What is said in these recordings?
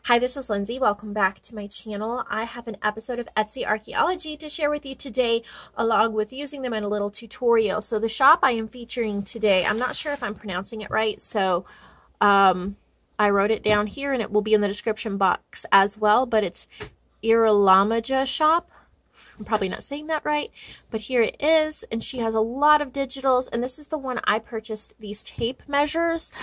Hi, this is Lindsay. Welcome back to my channel. I have an episode of Etsy Archeology to share with you today, along with using them in a little tutorial. So the shop I am featuring today, I'm not sure if I'm pronouncing it right, so I wrote it down here and it will be in the description box as well, but it's iralamijashop. I'm probably not saying that right, but here it is, and she has a lot of digitals, and this is the one I purchased, these tape measures.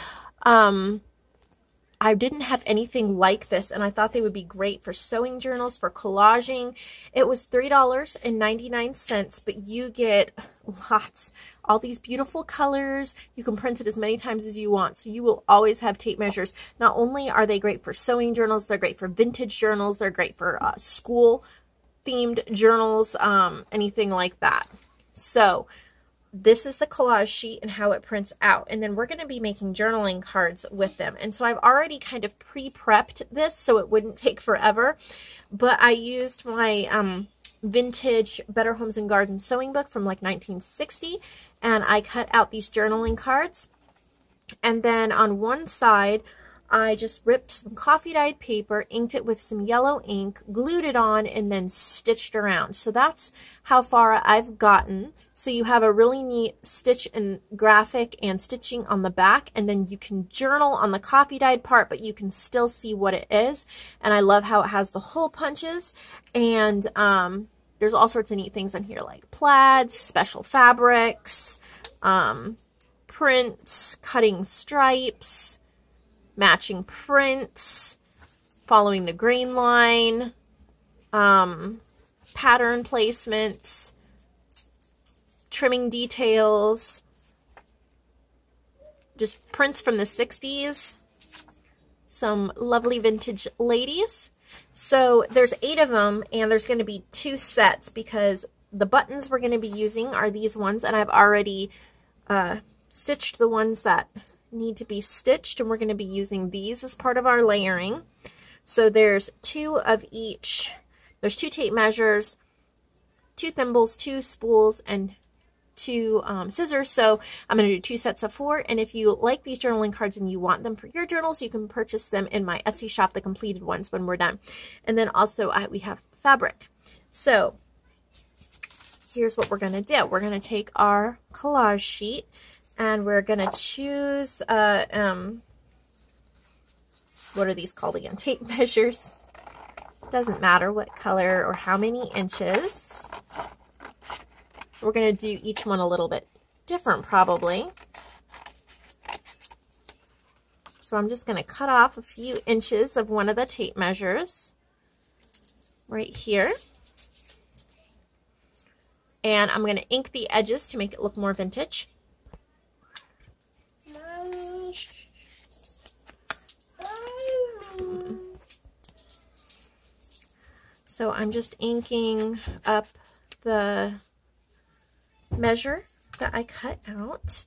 I didn't have anything like this, and I thought they would be great for sewing journals, for collaging. It was $3.99, but you get lots, all these beautiful colors. You can print it as many times as you want, so you will always have tape measures. Not only are they great for sewing journals, they're great for vintage journals, they're great for school themed journals, anything like that. So this is the collage sheet and how it prints out, and then we're going to be making journaling cards with them. And so I've already kind of pre-prepped this so it wouldn't take forever, but I used my vintage Better Homes and Gardens sewing book from like 1960, and I cut out these journaling cards, and then on one side I just ripped some coffee dyed paper, inked it with some yellow ink, glued it on, and then stitched around. So that's how far I've gotten. So you have a really neat stitch and graphic and stitching on the back, and then you can journal on the coffee dyed part, but you can still see what it is. And I love how it has the hole punches, and there's all sorts of neat things in here like plaids, special fabrics, prints, cutting stripes, matching prints, following the grain line, pattern placements, trimming details, just prints from the 60s, some lovely vintage ladies. So there's 8 of them, and there's going to be 2 sets because the buttons we're going to be using are these ones, and I've already stitched the ones that need to be stitched, and we're going to be using these as part of our layering. So there's 2 of each. There's 2 tape measures, 2 thimbles, 2 spools, and 2 scissors. So I'm going to do 2 sets of 4, and if you like these journaling cards and you want them for your journals, you can purchase them in my Etsy shop, the completed ones, when we're done. And then also we have fabric. So here's what we're going to do. We're going to take our collage sheet, and we're going to choose, what are these called again? Tape measures. Doesn't matter what color or how many inches. We're going to do each one a little bit different probably. So I'm just going to cut off a few inches of one of the tape measures right here. And I'm going to ink the edges to make it look more vintage. So I'm just inking up the measure that I cut out,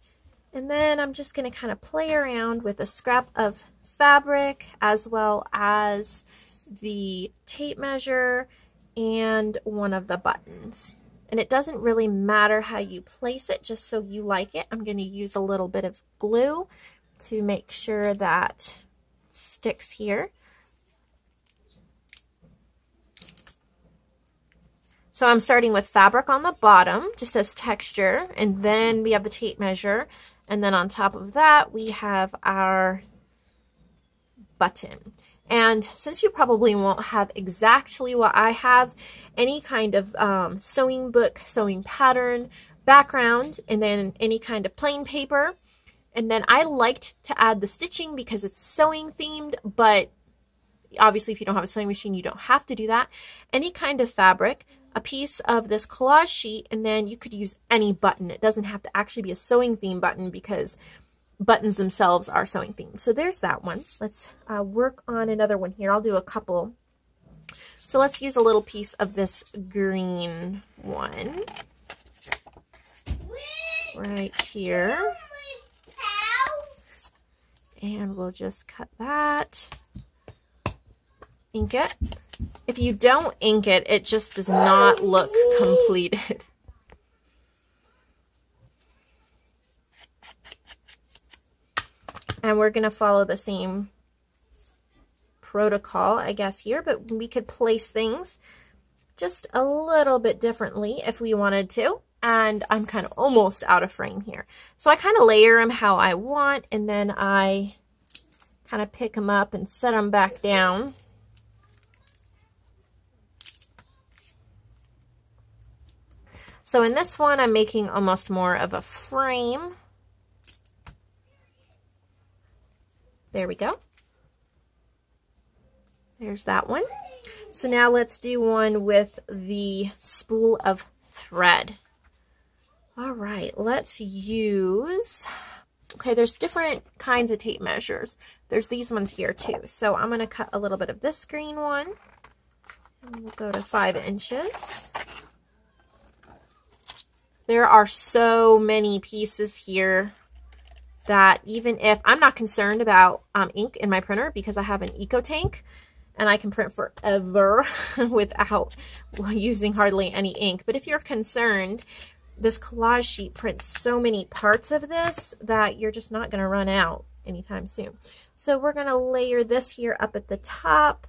and then I'm just going to kind of play around with a scrap of fabric as well as the tape measure and one of the buttons. And it doesn't really matter how you place it, just so you like it. I'm going to use a little bit of glue to make sure that it sticks here. So I'm starting with fabric on the bottom, just as texture, and then we have the tape measure, and then on top of that we have our button. And since you probably won't have exactly what I have, any kind of sewing book, sewing pattern, background, and then any kind of plain paper. And then I liked to add the stitching because it's sewing themed, but obviously if you don't have a sewing machine, you don't have to do that. Any kind of fabric, a piece of this collage sheet, and then you could use any button. It doesn't have to actually be a sewing theme button because buttons themselves are sewing themed. So there's that one. Let's work on another one here. I'll do a couple. So let's use a little piece of this green one right here. And we'll just cut that. Ink it. If you don't ink it, it just does not look completed. And we're going to follow the same protocol, I guess, here, but we could place things just a little bit differently if we wanted to. And I'm kind of almost out of frame here. So I kind of layer them how I want, and then I kind of pick them up and set them back down. So in this one, I'm making almost more of a frame. There we go. There's that one. So now let's do one with the spool of thread. All right, let's use, okay, there's different kinds of tape measures. There's these ones here too. So I'm gonna cut a little bit of this green one, and we'll go to 5 inches. There are so many pieces here that even if I'm not concerned about ink in my printer, because I have an eco tank and I can print forever without using hardly any ink. But if you're concerned, this collage sheet prints so many parts of this that you're just not going to run out anytime soon. So we're going to layer this here up at the top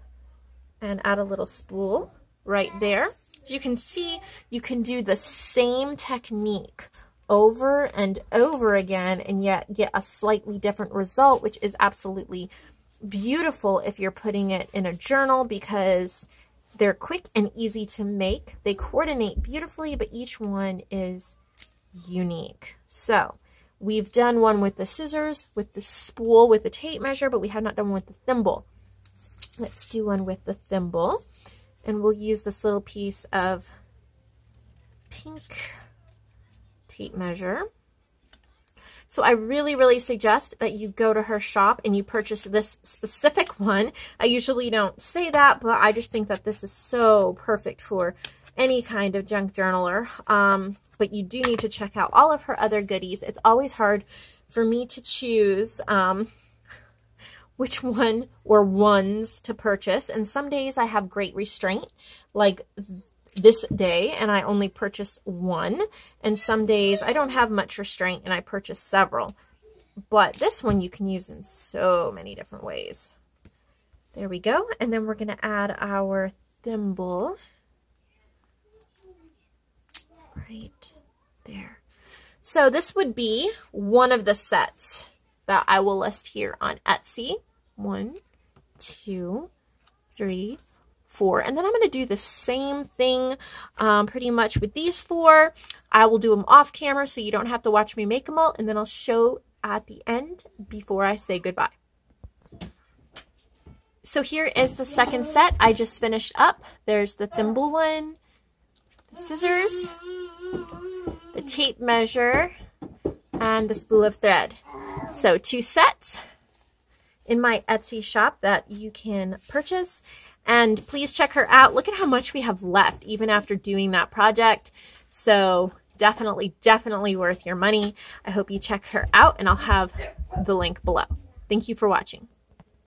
and add a little spool right there. As you can see, you can do the same technique over and over again and yet get a slightly different result, which is absolutely beautiful if you're putting it in a journal, because they're quick and easy to make. They coordinate beautifully, but each one is unique. So we've done one with the scissors, with the spool, with the tape measure, but we have not done one with the thimble. Let's do one with the thimble. And we'll use this little piece of pink tape measure. So I really, really suggest that you go to her shop and you purchase this specific one. I usually don't say that, but I just think that this is so perfect for any kind of junk journaler. But you do need to check out all of her other goodies. It's always hard for me to choose which one or ones to purchase. And some days I have great restraint, like this day, and I only purchase one. And some days I don't have much restraint and I purchase several. But this one you can use in so many different ways. There we go. And then we're going to add our thimble right there. So this would be one of the sets that I will list here on Etsy. 1, 2, 3, 4. And then I'm going to do the same thing pretty much with these 4. I will do them off camera so you don't have to watch me make them all. And then I'll show at the end before I say goodbye. So here is the second set I just finished up. There's the thimble one, the scissors, the tape measure, and the spool of thread. So 2 sets in my Etsy shop that you can purchase. And please check her out. Look at how much we have left even after doing that project. So definitely, definitely worth your money. I hope you check her out, and I'll have the link below. Thank you for watching.